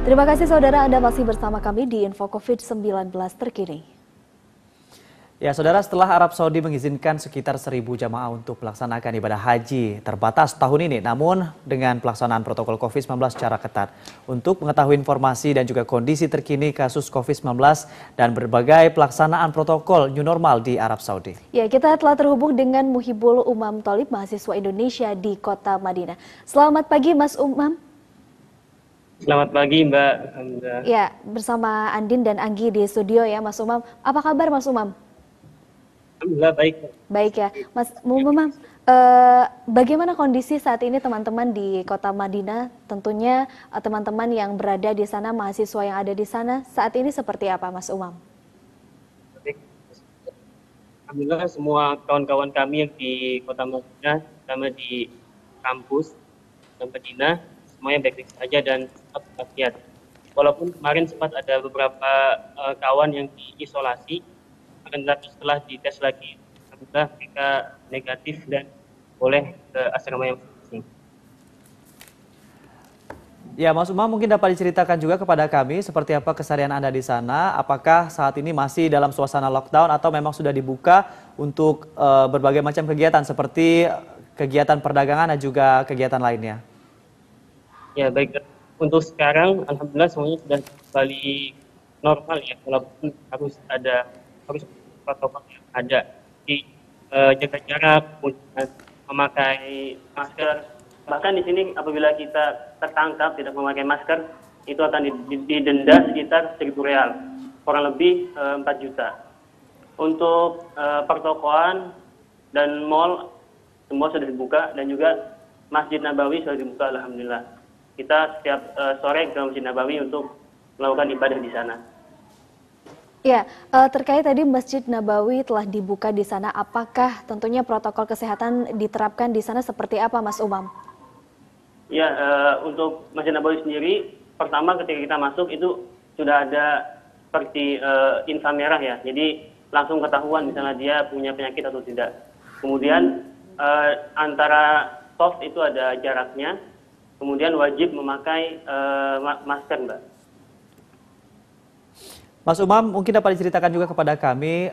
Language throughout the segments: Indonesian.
Terima kasih saudara, Anda masih bersama kami di Info COVID-19 terkini. Ya saudara, setelah Arab Saudi mengizinkan sekitar 1.000 jamaah untuk melaksanakan ibadah haji terbatas tahun ini, namun dengan pelaksanaan protokol COVID-19 secara ketat. Untuk mengetahui informasi dan juga kondisi terkini kasus COVID-19 dan berbagai pelaksanaan protokol new normal di Arab Saudi. Ya, kita telah terhubung dengan Muhibul Umam Tholib, mahasiswa Indonesia di Kota Madinah. Selamat pagi Mas Umam. Selamat pagi Mbak. Ya, bersama Andin dan Anggi di studio ya Mas Umam. Apa kabar Mas Umam? Alhamdulillah baik. Baik ya, Mas Umam. Bagaimana kondisi saat ini teman-teman di Kota Madinah? Tentunya teman-teman yang berada di sana, mahasiswa yang ada di sana, saat ini seperti apa Mas Umam? Alhamdulillah semua kawan-kawan kami yang di Kota Madinah, terutama di kampus Madinah, semuanya baik-baik saja dan tetap bersehat. Walaupun kemarin sempat ada beberapa kawan yang diisolasi, akan tetapi setelah dites lagi, alhamdulillah mereka negatif dan boleh ke asrama yang masing-masing. Ya Mas Umam, mungkin dapat diceritakan juga kepada kami seperti apa keseharian Anda di sana. Apakah saat ini masih dalam suasana lockdown atau memang sudah dibuka untuk berbagai macam kegiatan seperti kegiatan perdagangan dan juga kegiatan lainnya? Ya baik, untuk sekarang alhamdulillah semuanya sudah kembali normal ya, walaupun harus protokol yang ada di jaga jarak, memakai masker. Bahkan di sini apabila kita tertangkap tidak memakai masker, itu akan didenda sekitar 1.000 real, kurang lebih 4 juta. Untuk pertokoan dan mal semua sudah dibuka dan juga Masjid Nabawi sudah dibuka alhamdulillah. Kita setiap sore ke Masjid Nabawi untuk melakukan ibadah di sana. Ya, terkait tadi Masjid Nabawi telah dibuka di sana, apakah tentunya protokol kesehatan diterapkan di sana seperti apa Mas Umam? Ya, untuk Masjid Nabawi sendiri, pertama ketika kita masuk itu sudah ada seperti infa merah ya, jadi langsung ketahuan misalnya dia punya penyakit atau tidak. Kemudian antara soft itu ada jaraknya, kemudian wajib memakai masker Mbak. Mas Umam, mungkin dapat diceritakan juga kepada kami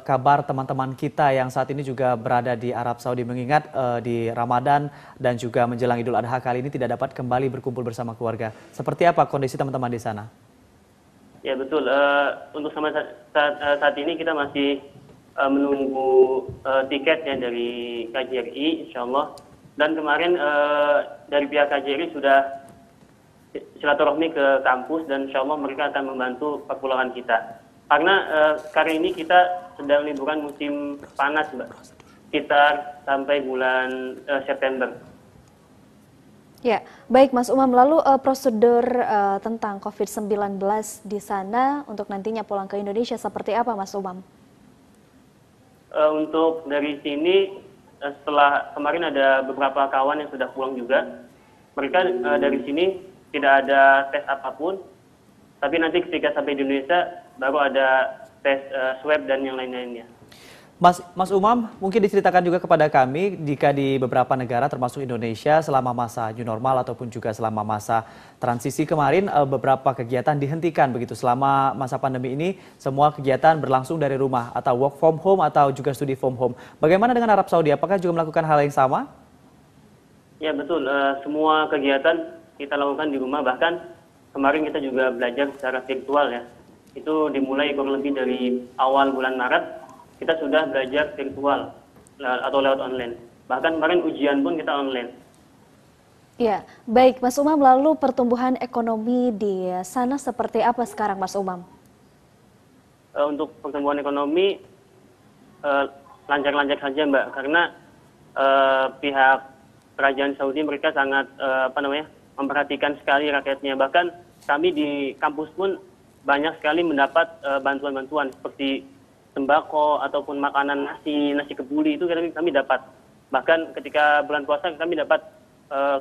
kabar teman-teman kita yang saat ini juga berada di Arab Saudi, mengingat di Ramadan dan juga menjelang Idul Adha kali ini tidak dapat kembali berkumpul bersama keluarga. Seperti apa kondisi teman-teman di sana? Ya betul, untuk saat ini kita masih menunggu tiketnya dari KJRI insya Allah. Dan kemarin dari pihak KJRI sudah silaturahmi ke kampus dan insya Allah mereka akan membantu perpulangan kita. Karena kali ini kita sedang liburan musim panas Mbak, sekitar sampai bulan September. Ya, baik Mas Umam, lalu prosedur tentang COVID-19 di sana untuk nantinya pulang ke Indonesia seperti apa Mas Umam? Untuk dari sini, setelah kemarin ada beberapa kawan yang sudah pulang juga, mereka dari sini tidak ada tes apapun, tapi nanti ketika sampai di Indonesia baru ada tes swab dan yang lain-lainnya. Mas Umam, mungkin diceritakan juga kepada kami jika di beberapa negara termasuk Indonesia selama masa new normal ataupun juga selama masa transisi kemarin beberapa kegiatan dihentikan begitu. Selama masa pandemi ini semua kegiatan berlangsung dari rumah atau work from home atau juga studi from home. Bagaimana dengan Arab Saudi? Apakah juga melakukan hal yang sama? Ya betul, semua kegiatan kita lakukan di rumah, bahkan kemarin kita juga belajar secara virtual ya. Itu dimulai kurang lebih dari awal bulan Maret, kita sudah belajar virtual atau lewat online. Bahkan kemarin ujian pun kita online. Ya, baik Mas Umam, lalu pertumbuhan ekonomi di sana seperti apa sekarang Mas Umam? Untuk pertumbuhan ekonomi lancar-lancar saja Mbak, karena pihak kerajaan Saudi mereka sangat memperhatikan sekali rakyatnya. Bahkan kami di kampus pun banyak sekali mendapat bantuan-bantuan seperti sembako ataupun makanan nasi kebuli itu kami dapat. Bahkan ketika bulan puasa kami dapat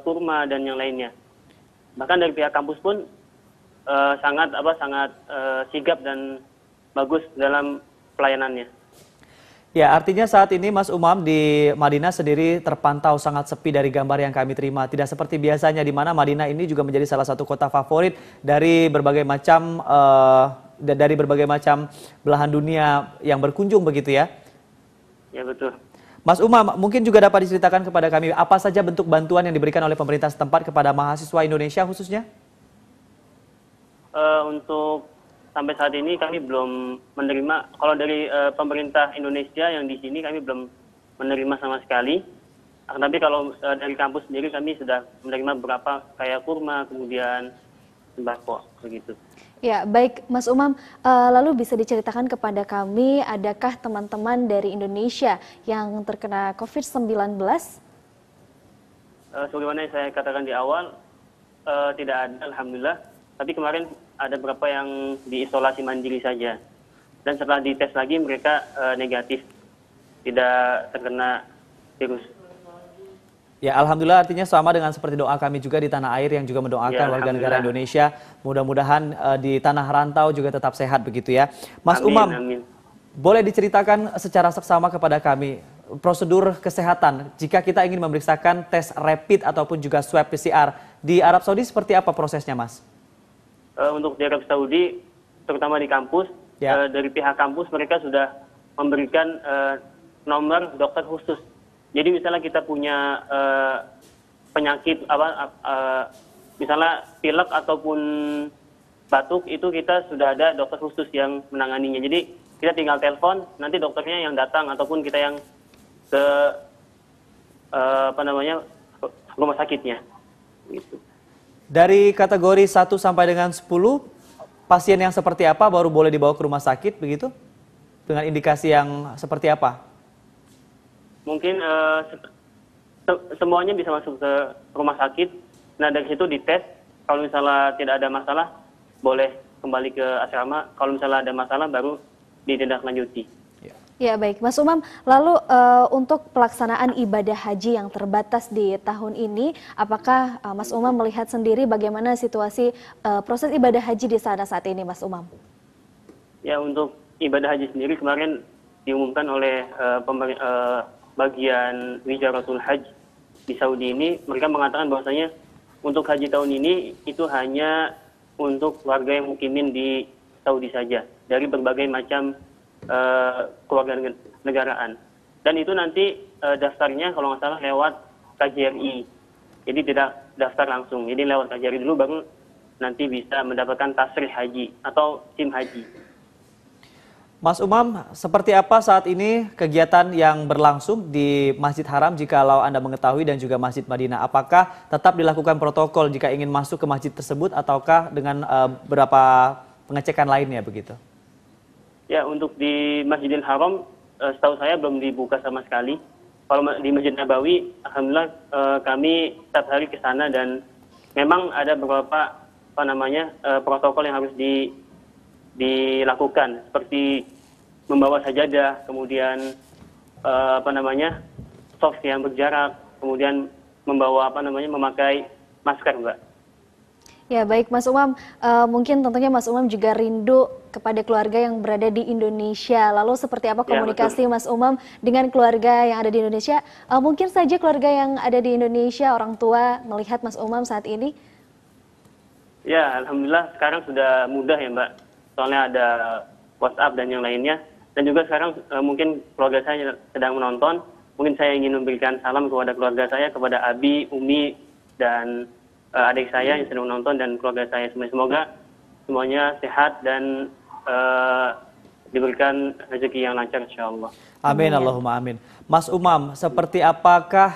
kurma dan yang lainnya. Bahkan dari pihak kampus pun sangat sigap dan bagus dalam pelayanannya. Ya, artinya saat ini Mas Umam di Madinah sendiri terpantau sangat sepi dari gambar yang kami terima. Tidak seperti biasanya di mana Madinah ini juga menjadi salah satu kota favorit dari berbagai macam belahan dunia yang berkunjung begitu ya. Ya betul. Mas Umam, mungkin juga dapat diceritakan kepada kami apa saja bentuk bantuan yang diberikan oleh pemerintah setempat kepada mahasiswa Indonesia khususnya? Untuk sampai saat ini kami belum menerima, kalau dari pemerintah Indonesia yang di sini kami belum menerima sama sekali. Tapi kalau dari kampus sendiri kami sudah menerima beberapa kayak kurma, kemudian sembako, begitu. Ya, baik Mas Umam, lalu bisa diceritakan kepada kami, adakah teman-teman dari Indonesia yang terkena COVID-19? Sebagaimana yang saya katakan di awal, tidak ada, alhamdulillah. Tapi kemarin ada beberapa yang diisolasi mandiri saja. Dan setelah dites lagi mereka negatif, tidak terkena virus. Ya, alhamdulillah artinya sama dengan seperti doa kami juga di tanah air yang juga mendoakan Ya, warga negara Indonesia. Mudah-mudahan di tanah rantau juga tetap sehat begitu ya. Mas Amin, Umam, amin. boleh diceritakan secara seksama kepada kami prosedur kesehatan jika kita ingin memeriksakan tes rapid ataupun juga swab PCR di Arab Saudi seperti apa prosesnya, Mas? Untuk di Arab Saudi, terutama di kampus, Ya. dari pihak kampus mereka sudah memberikan nomor dokter khusus. Jadi misalnya kita punya penyakit misalnya pilek ataupun batuk, itu kita sudah ada dokter khusus yang menanganinya. Jadi kita tinggal telepon, nanti dokternya yang datang ataupun kita yang ke rumah sakitnya. Gitu. Dari kategori 1 sampai dengan 10, pasien yang seperti apa baru boleh dibawa ke rumah sakit begitu? Dengan indikasi yang seperti apa? Mungkin semuanya bisa masuk ke rumah sakit. Nah, dari situ dites. Kalau misalnya tidak ada masalah, boleh kembali ke asrama. Kalau misalnya ada masalah, baru ditindaklanjuti. Ya, baik Mas Umam, lalu untuk pelaksanaan ibadah haji yang terbatas di tahun ini, apakah Mas Umam melihat sendiri bagaimana situasi proses ibadah haji di sana saat ini, Mas Umam? Ya, untuk ibadah haji sendiri kemarin diumumkan oleh bagian Wizaratul Hajj di Saudi ini. Mereka mengatakan bahwasanya untuk haji tahun ini itu hanya untuk warga yang mukimin di Saudi saja, dari berbagai macam keluarga negaraan. Dan itu nanti daftarnya kalau nggak salah lewat KJRI. Jadi tidak daftar langsung. Jadi lewat KJRI dulu baru nanti bisa mendapatkan tasrih haji atau SIM haji. Mas Umam, seperti apa saat ini kegiatan yang berlangsung di Masjid Haram jikalau Anda mengetahui dan juga Masjid Madinah? Apakah tetap dilakukan protokol jika ingin masuk ke masjid tersebut ataukah dengan beberapa pengecekan lainnya begitu? Ya, untuk di Masjidil Haram setahu saya belum dibuka sama sekali. Kalau di Masjid Nabawi, alhamdulillah kami setiap hari ke sana dan memang ada beberapa protokol yang harus dilakukan, seperti membawa sajadah, kemudian soft yang berjarak, kemudian membawa memakai masker, Mbak. Ya, baik Mas Umam, mungkin tentunya Mas Umam juga rindu kepada keluarga yang berada di Indonesia. Lalu seperti apa komunikasi Mas Umam dengan keluarga yang ada di Indonesia? Mungkin saja keluarga yang ada di Indonesia, orang tua melihat Mas Umam saat ini? Ya, alhamdulillah sekarang sudah mudah ya, Mbak. Soalnya ada WhatsApp dan yang lainnya. Dan juga sekarang mungkin keluarga saya sedang menonton. Mungkin saya ingin memberikan salam kepada keluarga saya, kepada Abi, Umi, dan adik saya yang sedang menonton dan keluarga saya semua. Semoga semuanya sehat dan diberikan rezeki yang lancar insyaallah. Amin, Allahumma amin. Mas Umam, seperti apakah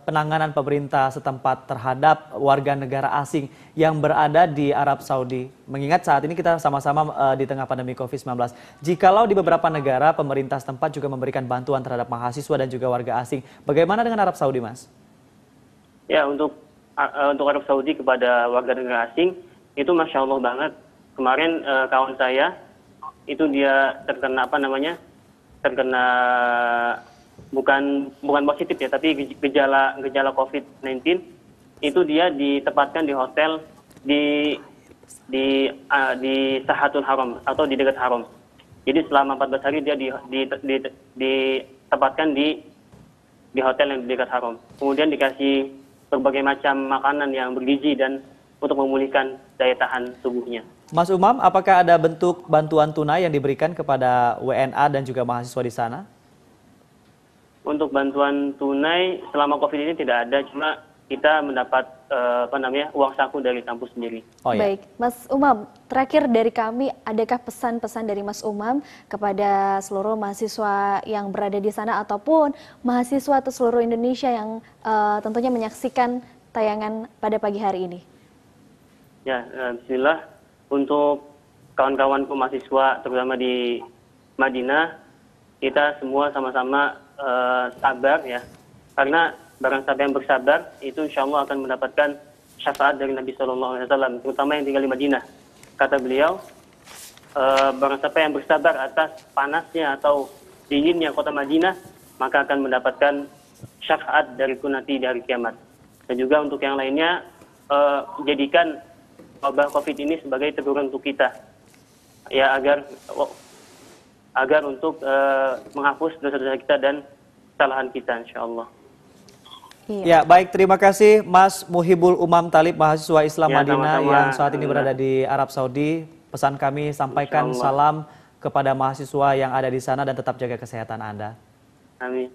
penanganan pemerintah setempat terhadap warga negara asing yang berada di Arab Saudi? Mengingat saat ini kita sama-sama di tengah pandemi COVID-19. Jikalau di beberapa negara pemerintah setempat juga memberikan bantuan terhadap mahasiswa dan juga warga asing, bagaimana dengan Arab Saudi, Mas? Ya, untuk Arab Saudi kepada warga negara asing itu masya Allah banget. Kemarin kawan saya itu dia terkena terkena bukan positif ya, tapi gejala COVID-19. Itu dia ditempatkan di hotel di Sahatul Haram atau di dekat Haram. Jadi selama 14 hari dia ditempatkan di hotel yang di dekat haram. Kemudian dikasih berbagai macam makanan yang bergizi dan untuk memulihkan daya tahan tubuhnya. Mas Umam, apakah ada bentuk bantuan tunai yang diberikan kepada WNA dan juga mahasiswa di sana? Untuk bantuan tunai selama COVID ini tidak ada, cuma kita mendapat uang saku dari kampus sendiri. Oh, ya. Baik, Mas Umam, terakhir dari kami, adakah pesan-pesan dari Mas Umam kepada seluruh mahasiswa yang berada di sana ataupun mahasiswa atau seluruh Indonesia yang tentunya menyaksikan tayangan pada pagi hari ini? Ya, bismillah. Untuk kawan-kawanku mahasiswa, terutama di Madinah, kita semua sama-sama sabar ya. Karena barang siapa yang bersabar, itu insya Allah akan mendapatkan syafaat dari Nabi SAW, terutama yang tinggal di Madinah. Kata beliau, barang siapa yang bersabar atas panasnya atau dinginnya kota Madinah, maka akan mendapatkan syafaat dariku nanti di hari kiamat. Dan juga untuk yang lainnya, jadikan wabah COVID ini sebagai teguran untuk kita, ya agar untuk menghapus dosa-dosa kita dan kesalahan kita, insya Allah. Iya. Ya, baik, terima kasih Mas Muhibul Umam Talib, mahasiswa Islam Ya, Madinah sama-sama. yang saat ini berada di Arab Saudi. Pesan kami sampaikan Insyaallah. salam kepada mahasiswa yang ada di sana dan tetap jaga kesehatan Anda. Amin.